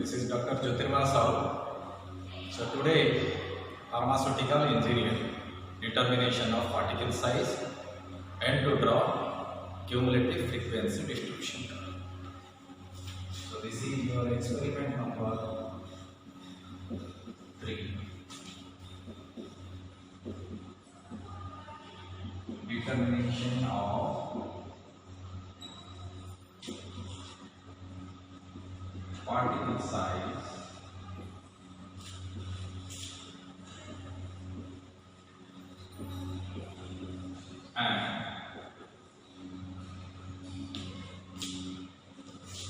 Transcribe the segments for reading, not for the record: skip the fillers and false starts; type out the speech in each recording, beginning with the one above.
This is Dr. Jyotirmal Sahu. So today, pharmaceutical engineering, determination of particle size and to draw cumulative frequency distribution. So this is your experiment number 3. Determination of particle size and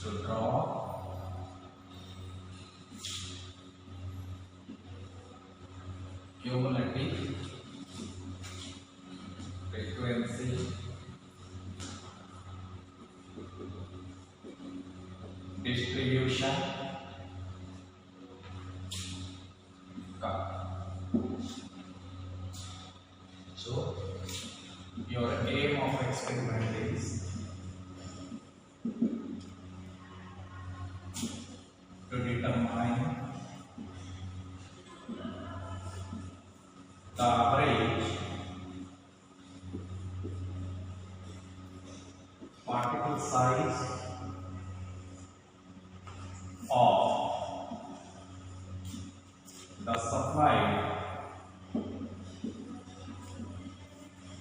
to draw cumulative frequency distribution curve. So your aim of experiment is to determine the average particle size of the supplied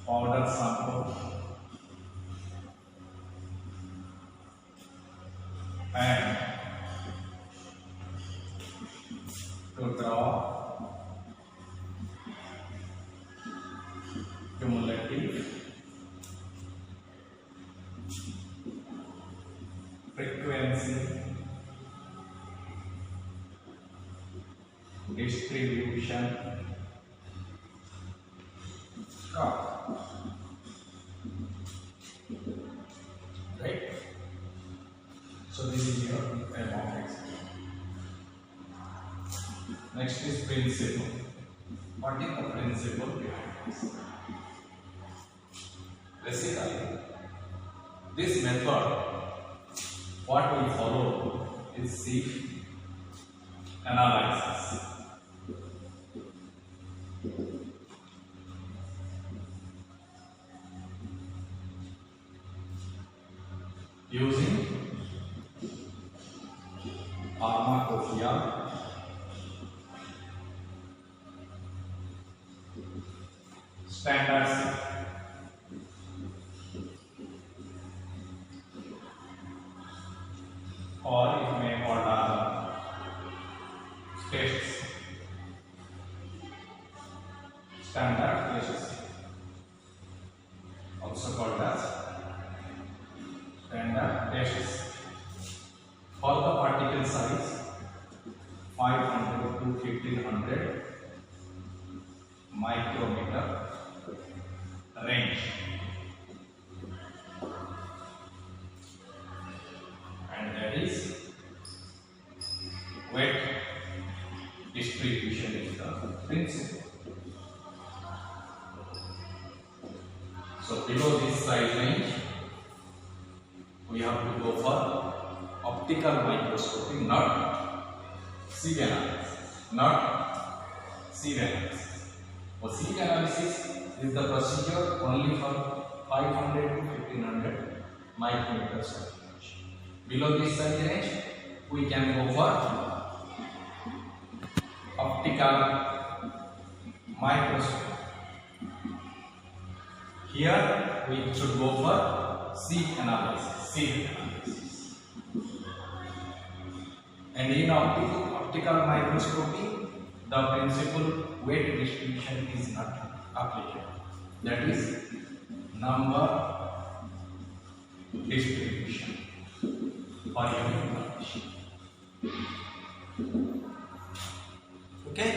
powder sample and to draw cumulative frequency distribution curve. Right? So this is your aim of experiment. Next is principle. What is the principle behind this? Basically, this method, what we follow is sieve analysis. Using pharmacopoeia standards or it may called as tests, standard tests, also called as standard tests for the particle size 500 to 1500 micrometer range, and that is weight distribution is the principle. So below this size range we have to go for optical microscopy, not sieve analysis, not sieve analysis. For sieve analysis is the procedure only for 500 to 1500 micrometers of range. Below this size range we can go for optical microscopy. Here we should go for sieve analysis. And in optical microscopy, the principal weight distribution is not applicable. That is number distribution for your information. Okay.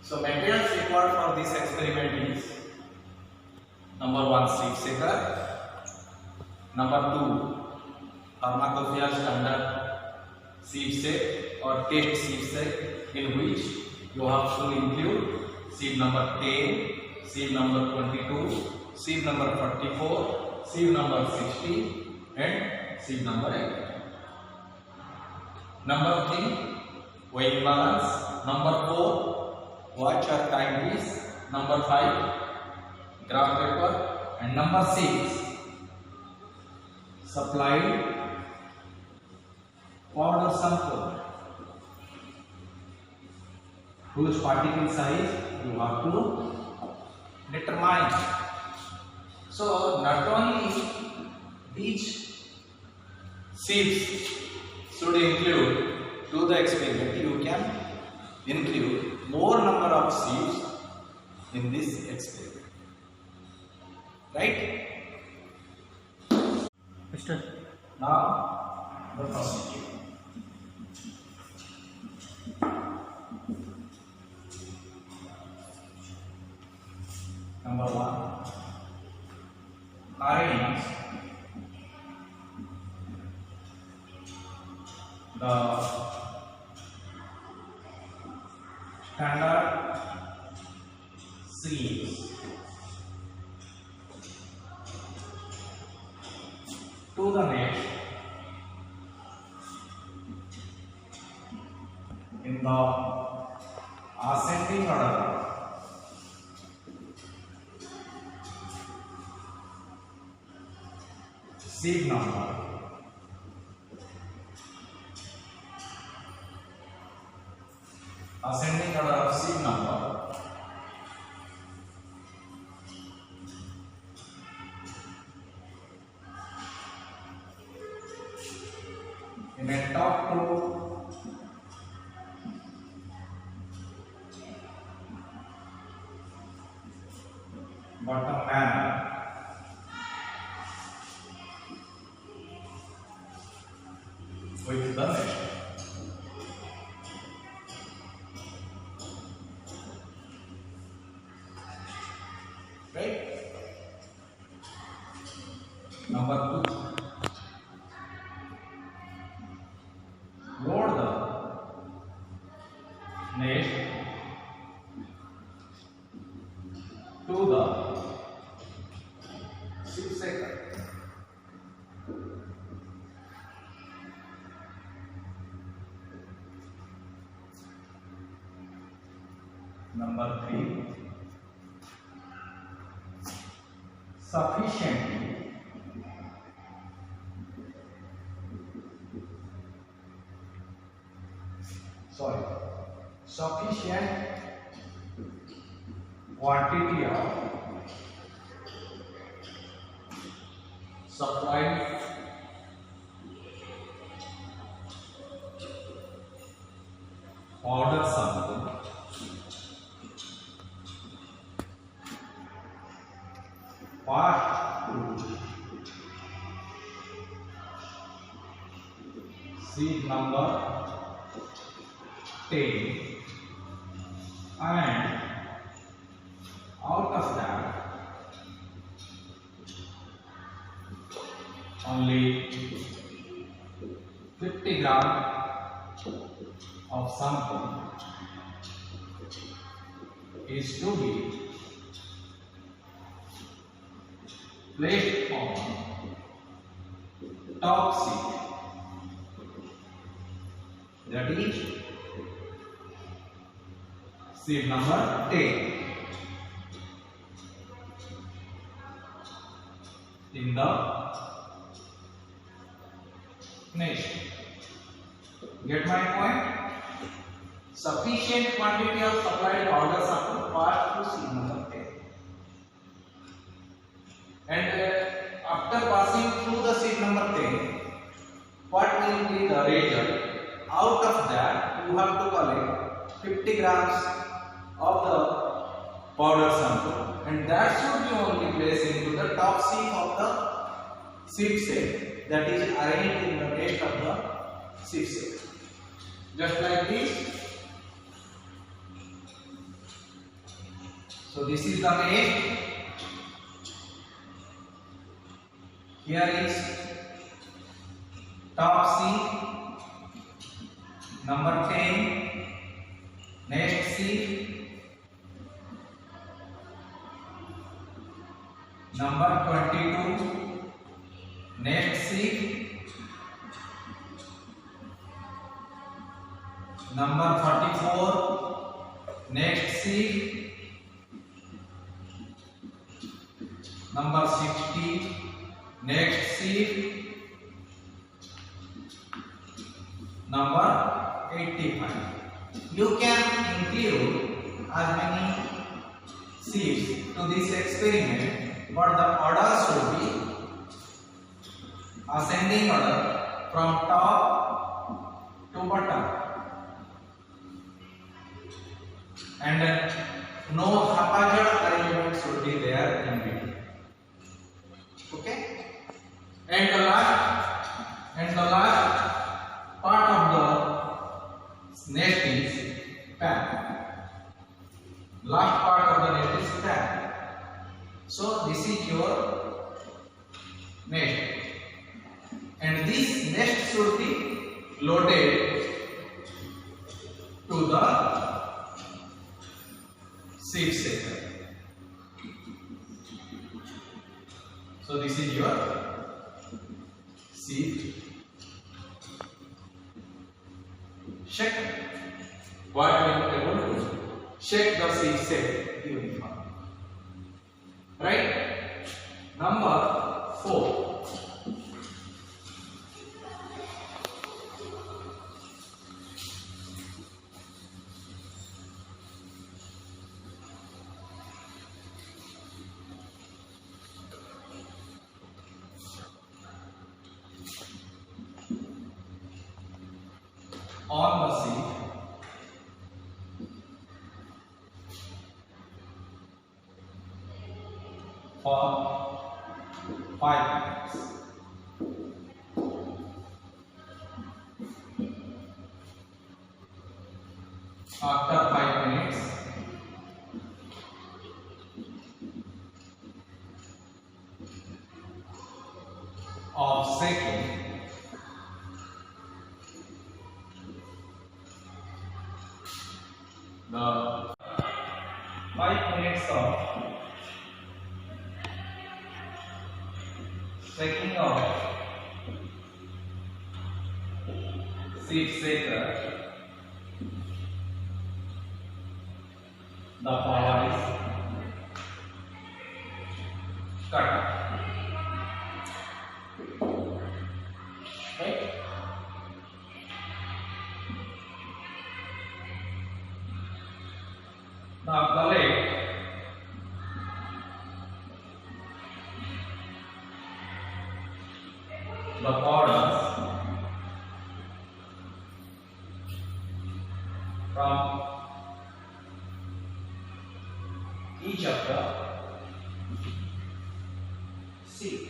So materials required for this experiment is number 1 sieve shaker, number 2 pharmacopoeia standard sieve set or test sieve set, in which you have to include sieve number 10, sieve number 22, sieve number 44, sieve number 60 and sieve number 8. Number 3, weight balance. Number 4, watch or timepiece. Number 5, graph paper. And number 6, supplied powder sample whose particle size you have to determine. So not only each sieves should include to the experiment, you can include more number of sieves in this experiment, right? Mister. Now the first sieve. Number 1, arrange the standard sieves to the next in the ascending order. Sieve number ascending order of sieve number in a top to bottom manner with the next. Right? Number 2, load the nest to the sieve sector. Number 3, sufficiently sufficient quantity of supplied powder sample passed to sieve number 10, and out of that only 50 gram of sample is to be placed on top sieve, that is sieve number 10. In the next, get my point? Sufficient quantity of supplied powder sample passed through sieve number 10. And after passing through the sieve number 10, what will be the result? Out of that, you have to collect 50 grams of the powder sample, and that should be only placed into the top sieve of the sieve set, that is arranged in the rest of the sieve set, just like this. So this is the nest. Here is top sieve number 10, next sieve number 22, next sieve number 44, next sheet, number 60, next sheet, number 85. You can include as many sheets to this experiment, but the order should be ascending order from top to bottom, and no haphazard arrangement should be there in between. Okay, and the last part of the nest is pack. Last part of the nest is pack. So this is your nest, and this nest should be loaded to the seed shaker. So this is your seed shaker. What we are able to shake the seed shaker uniform. Right? Number 4. On the seat, for 5 minutes. After 5 minutes, of shaking, the 5 minutes of shaking of seed shaker, the power is cut. Right? Now collect the powders from each of the seed.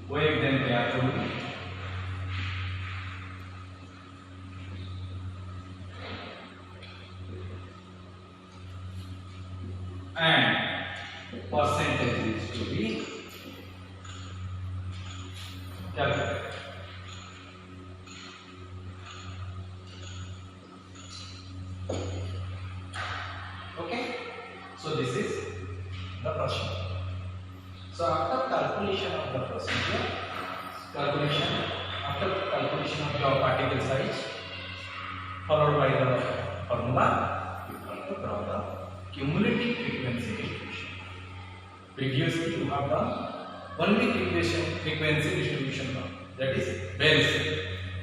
Weigh them carefully. And percentage is to be calculated. Okay, so this is the procedure. So after calculation of the procedure, after calculation of your particle size followed by the formula, you have to draw the cumulative frequency distribution. Previously you have done only frequency distribution term, that is Bell shape,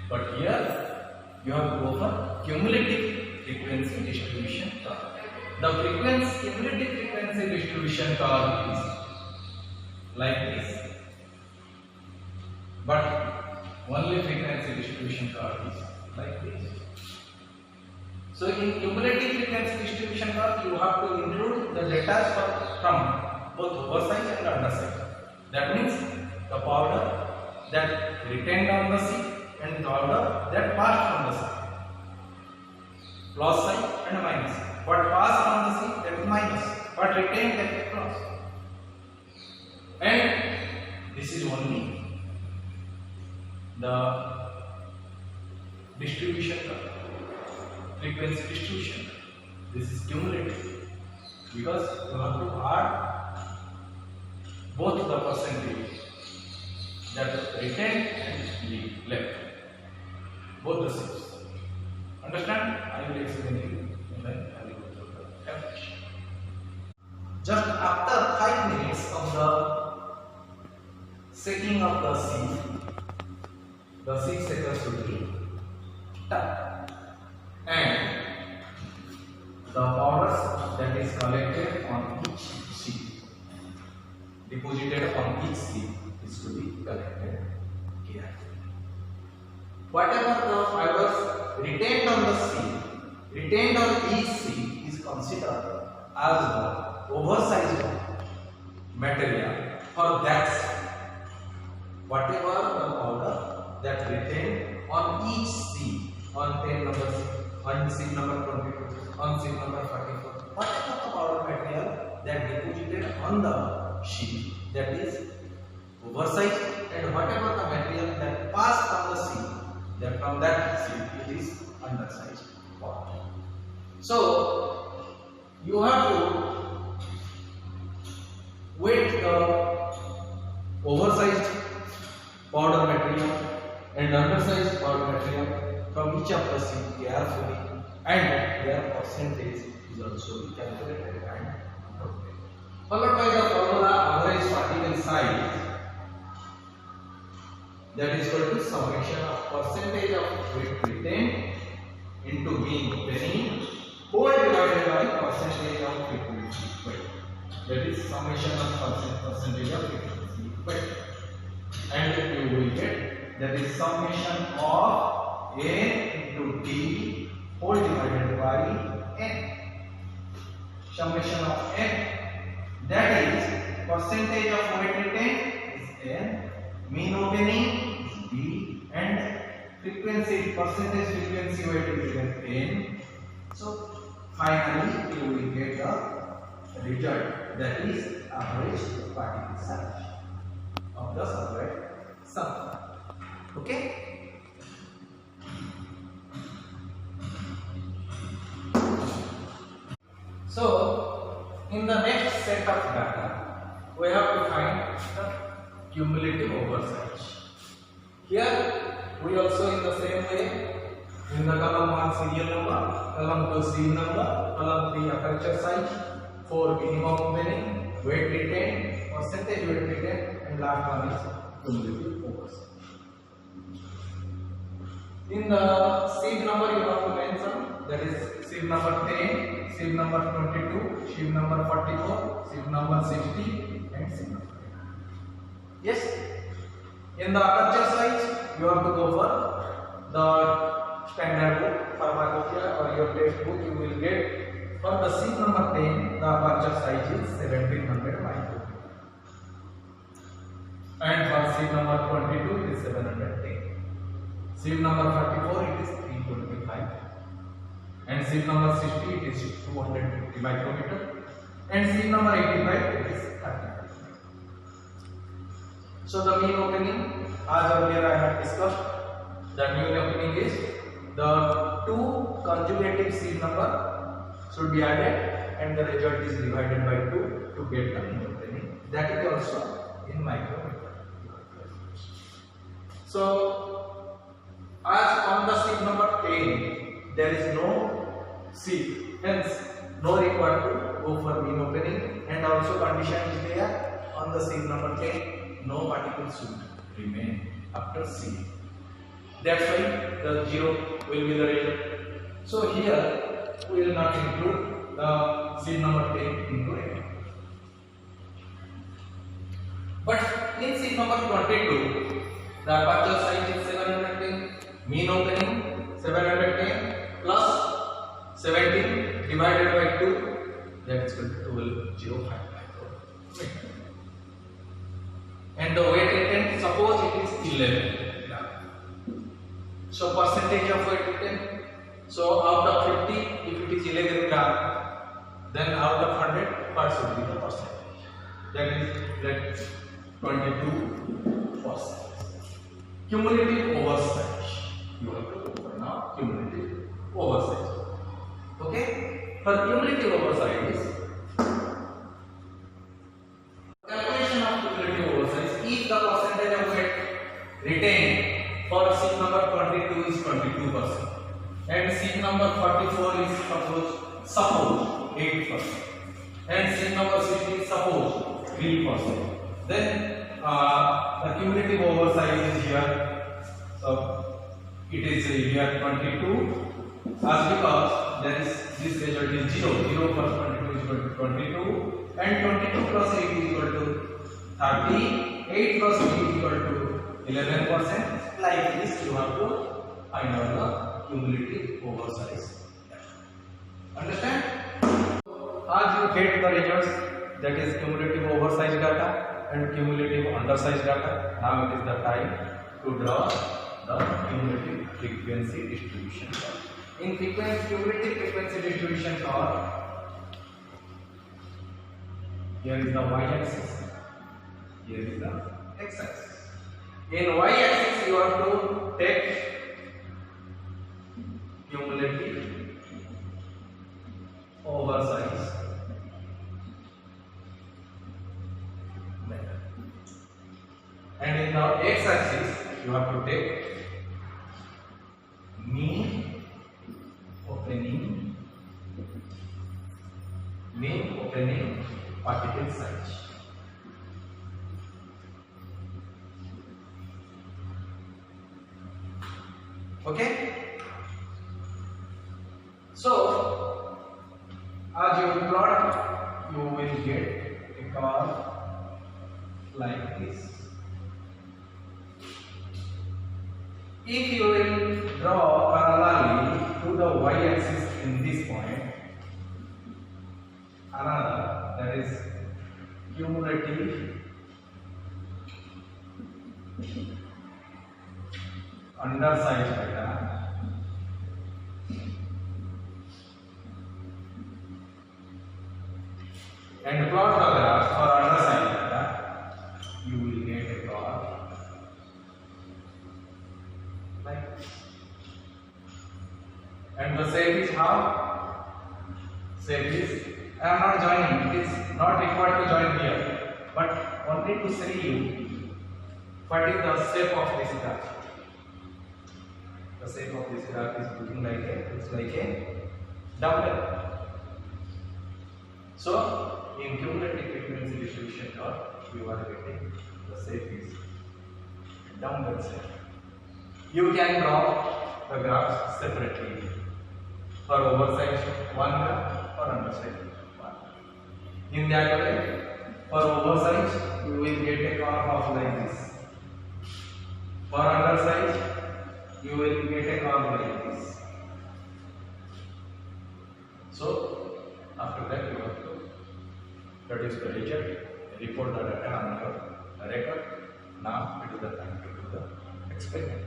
but here you have to go for cumulative frequency distribution term. The cumulative frequency distribution curve is like this, but only frequency distribution curve is like this. So in cumulative frequency distribution curve, you have to include the data from both oversize and underside. That means the powder that retained on the seed and the powder that passed from the seed. Plus side and minus side. What passed from the seed, that is minus. What retained, that is plus. And this is only the distribution curve. Frequency distribution. This is cumulative because you have to add both the percentage that retained and left. Both the sheaves. Understand? I will explain you and then I will go through the calculation. Just after 5 minutes of the shaking of the sieve shaker should be done, and the powders that is collected on each sieve, deposited on each sieve, is to be collected carefully. Whatever the fibers retained on the sieve, retained on each sieve, is considered as the oversized material for that sieve. Whatever the powder that retained on each sieve, on 10 number sieve, on sieve number 22, on sieve number 44, whatever the powder material that deposited on the sieve, that is oversized, and whatever the material that passed from the sieve, that from that sieve, it is undersized powder. So you have to weight the oversized powder material and undersized powder material from each of the sieve carefully, and their percentage is also calculated and noted. Followed by the formula average particle size, that is equal to summation of percentage of weight retained into mean opening whole divided by percentage of frequency weight. That is summation of percentage of frequency weight, and you will get that is summation of A into D whole divided by N. Summation of N, that is percentage of weight retained is N, mean opening is D, and frequency, percentage frequency weight is given N. So finally you will get the result, that is average particle size of the solid sum. Okay? So in the next set of data, we have to find the cumulative oversize. Here we also in the same way, in the column 1 serial number, column 2 sieve number, column 3 aperture size, 4 minimum opening, weight retained, percentage weight retained, and last one is cumulative oversize. In the sieve number you have to mention, that is sieve number 10, sieve number 22, sieve number 44, sieve number 60, and sieve number 8. Yes. In the aperture size, you have to go for the standard book, pharmacopoeia or your textbook. You will get for the sieve number 10, the aperture size is 1700 micrometer, and for sieve number 22 it is 710. Sieve number 44 it is 325, and sieve number 60 it is 250 micrometer, and sieve number 85 it is 30. So the mean opening, as earlier I have discussed, the mean opening is the two conjugative sieve number should be added and the result is divided by 2 to get the mean opening. That is also in micrometer. So as on the sieve number 10 there is no sieve, hence no required to go for mean opening, and also condition is there on the sieve number 10, no particles should remain after sieve. That's why the 0 will be the result. So here we will not include the sieve number 10 into it. But in sieve number 22, the aperture size is 710, mean opening 710 plus 17 divided by 2, that is equal to 1205 micrometer. And the weight retained, suppose it is 11 gram. So percentage of weight retained, so out of 50, if it is 11 gram, then out of 100, what should be the percentage? That is 22%. Cumulative oversize. You have to go for now cumulative oversize. Okay? For cumulative oversize, calculation of cumulative oversize is the percentage of weight retained for seat number 22 is 22%, and seat number 44 is suppose 8%, and seat number 60 is suppose 3%. Then the cumulative oversize is here, so it is here 22, as because there is this result is 0 plus 22 is equal to 22, and 22 plus 8 is equal to 30, 8 plus 3 is equal to 11%. Like this you have to find out the cumulative oversize. Understand? As you get the results, that is cumulative oversize data and cumulative undersize data, now it is the time to draw the cumulative frequency distribution curve. In cumulative frequency distribution curve, here is the y-axis, here is the x-axis. In y-axis you have to take cumulative oversize method, and in the x-axis you have to take mean opening particle size. Okay, so as you plot, you will get a curve like this. If you will draw parallelly to the y-axis in this point, another, that is cumulative undersize data, and plot the graphs for undersize data, you will get a curve like this. And the shape is how? Shape is, I am not joining, it is not required to join here, but only to show you what is the shape of this graph. The shape of this graph is looking like a dumbbell. So in cumulative frequency distribution curve, you are getting the shape is dumbbell shape. You can draw the graphs separately for oversized one graph or undersized one. In that way, for oversized you will get a curve of like this. For undersized you will get a curve like this. So after that you have to produce the result, report the data on your record. Now it is the time to do the experiment.